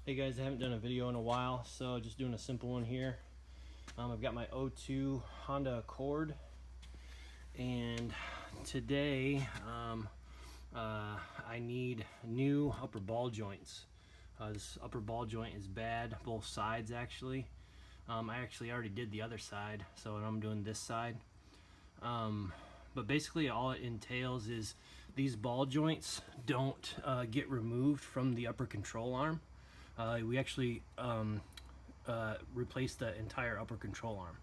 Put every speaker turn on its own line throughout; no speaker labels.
Hey guys, I haven't done a video in a while, so just doing a simple one here. I've got my O2 Honda Accord, and today I need new upper ball joints. This upper ball joint is bad, both sides actually. I actually already did the other side, so I'm doing this side. But basically all it entails is these ball joints don't get removed from the upper control arm. We actually replaced the entire upper control arm.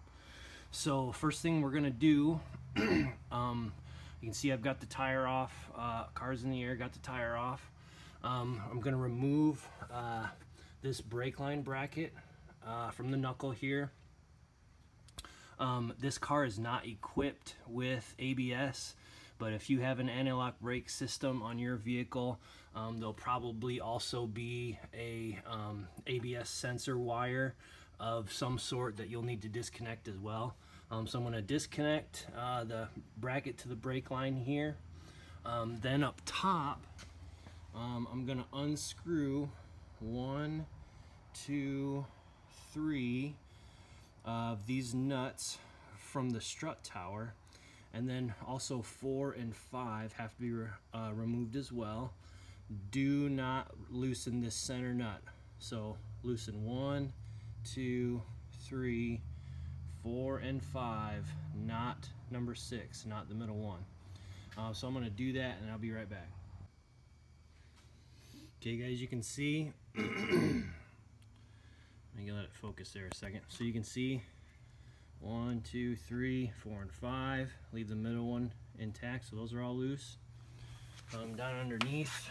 So first thing we're gonna do, you can see I've got the tire off, car's in the air, got the tire off. I'm gonna remove this brake line bracket from the knuckle here. This car is not equipped with ABS, but if you have an anti-lock brake system on your vehicle, there'll probably also be a ABS sensor wire of some sort that you'll need to disconnect as well. So I'm going to disconnect the bracket to the brake line here. Then up top, I'm going to unscrew 1, 2, 3 of these nuts from the strut tower, and then also 4 and 5 have to be removed as well. Do not loosen this center nut. So loosen 1, 2, 3, 4, and 5, not number 6, not the middle one. So I'm going to do that and I'll be right back. Okay guys, you can see let me let it focus there a second. So you can see 1, 2, 3, 4, and 5. Leave the middle one intact, so those are all loose. Down underneath,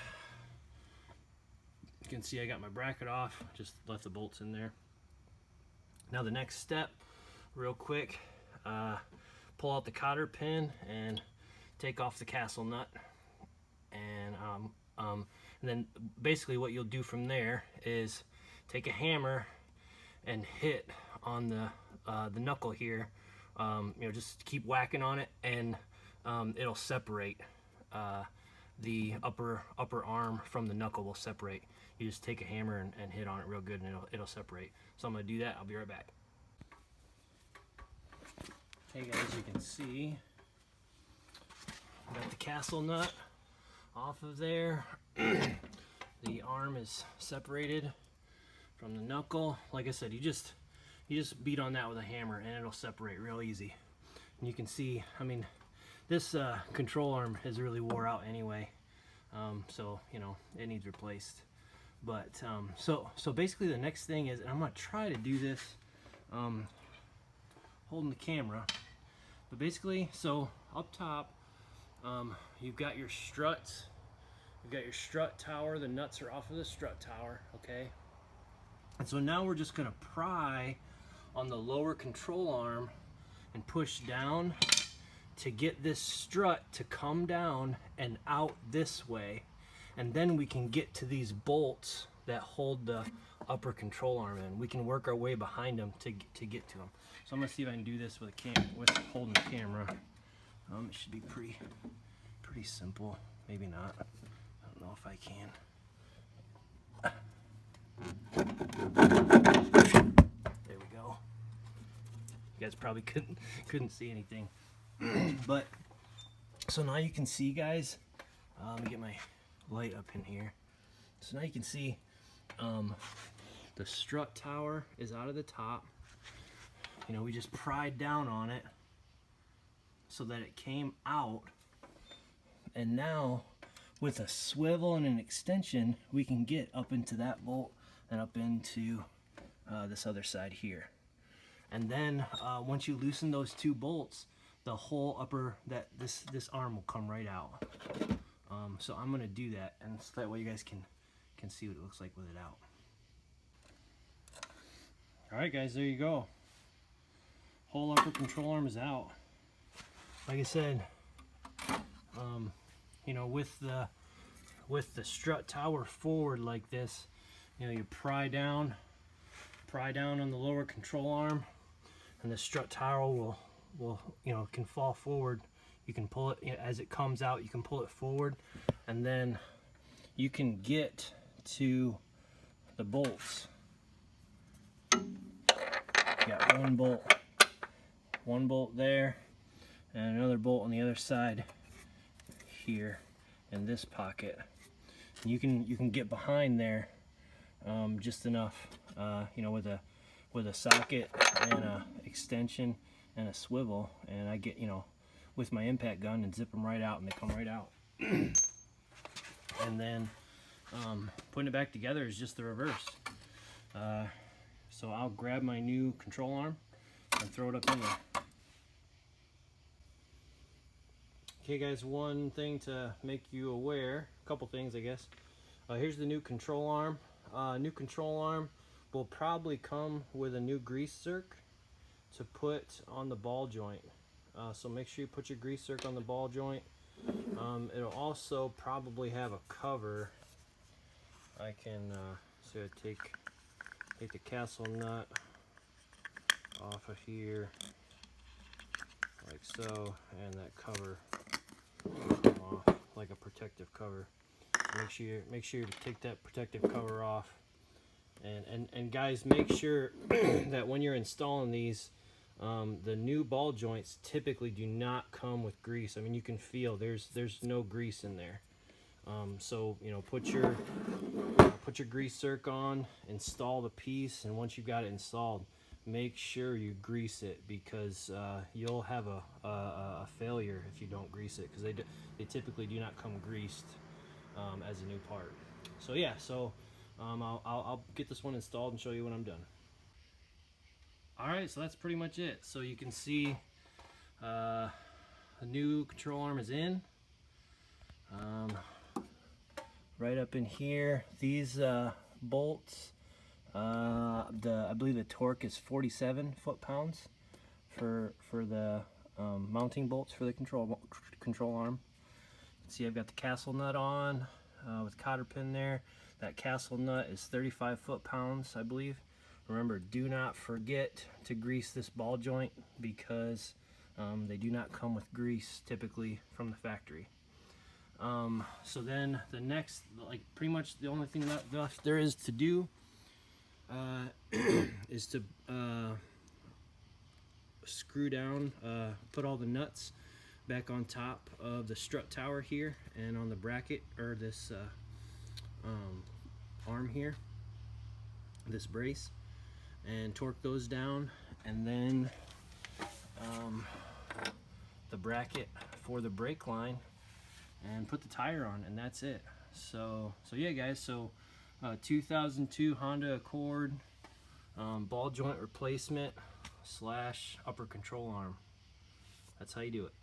you can see I got my bracket off, just left the bolts in there. Now the next step, real quick, pull out the cotter pin and take off the castle nut. And then basically what you'll do from there is take a hammer and hit on the knuckle here. Just keep whacking on it, and it'll separate. The upper arm from the knuckle will separate. You just take a hammer and hit on it real good, and it'll separate. So I'm gonna do that. I'll be right back. Okay guys, you can see I got the castle nut off of there. The arm is separated from the knuckle. Like I said, you just beat on that with a hammer and it'll separate real easy. And you can see, I mean, this control arm is really wore out anyway, so you know it needs replaced. But so basically the next thing is, and I'm gonna try to do this holding the camera, but basically, so up top, you've got your struts, you've got your strut tower. The nuts are off of the strut tower, okay? And so now we're just gonna pry on the lower control arm and push down to get this strut to come down and out this way, and then we can get to these bolts that hold the upper control arm in. We can work our way behind them to get to them. So I'm gonna see if I can do this with holding the camera. It should be pretty simple. Maybe not. I don't know if I can. There we go. You guys probably couldn't see anything. But so now you can see, guys, let me get my light up in here. So now you can see the strut tower is out of the top. You know, we just pried down on it so that it came out, and now with a swivel and an extension we can get up into that bolt and up into this other side here. And then once you loosen those two bolts, the whole upper, this arm will come right out. So I'm gonna do that, and so that way you guys can see what it looks like with it out. All right guys, there you go. Whole upper control arm is out. Like I said, you know, with the strut tower forward like this, you know, you pry down on the lower control arm, and the strut tower will can fall forward. You can pull it, you know, as it comes out, you can pull it forward, and then you can get to the bolts. Got one bolt there, and another bolt on the other side here in this pocket. And you can get behind there just enough, you know, with a socket and a extension and a swivel, and I get, you know, with my impact gun and zip them right out, and they come right out. And then putting it back together is just the reverse. So I'll grab my new control arm and throw it up in there. Okay guys, one thing to make you aware, a couple things I guess. Here's the new control arm. New control arm will probably come with a new grease zerk to put on the ball joint. So make sure you put your grease zerk on the ball joint. It'll also probably have a cover. I can so I take the castle nut off of here like so, and that cover will come off like a protective cover. Make sure to take that protective cover off. And guys, make sure that when you're installing these, the new ball joints typically do not come with grease. I mean, you can feel there's no grease in there. So you know, put your grease zerk on, install the piece, and once you've got it installed, make sure you grease it, because you'll have a failure if you don't grease it, because they typically do not come greased as a new part. So yeah, I'll get this one installed and show you when I'm done. Alright, so that's pretty much it. So you can see the new control arm is in. Right up in here, these bolts, I believe the torque is 47 foot-pounds for the mounting bolts for the control arm. See, I've got the castle nut on with cotter pin there. That castle nut is 35 foot-pounds, I believe. Remember, do not forget to grease this ball joint, because they do not come with grease typically from the factory. So then the next, like pretty much the only thing left there is to do is to screw down, put all the nuts back on top of the strut tower here and on the bracket, or this arm here, this brace, and torque those down, and then the bracket for the brake line, and put the tire on, and that's it. So yeah guys, so 2002 Honda Accord ball joint replacement / upper control arm. That's how you do it.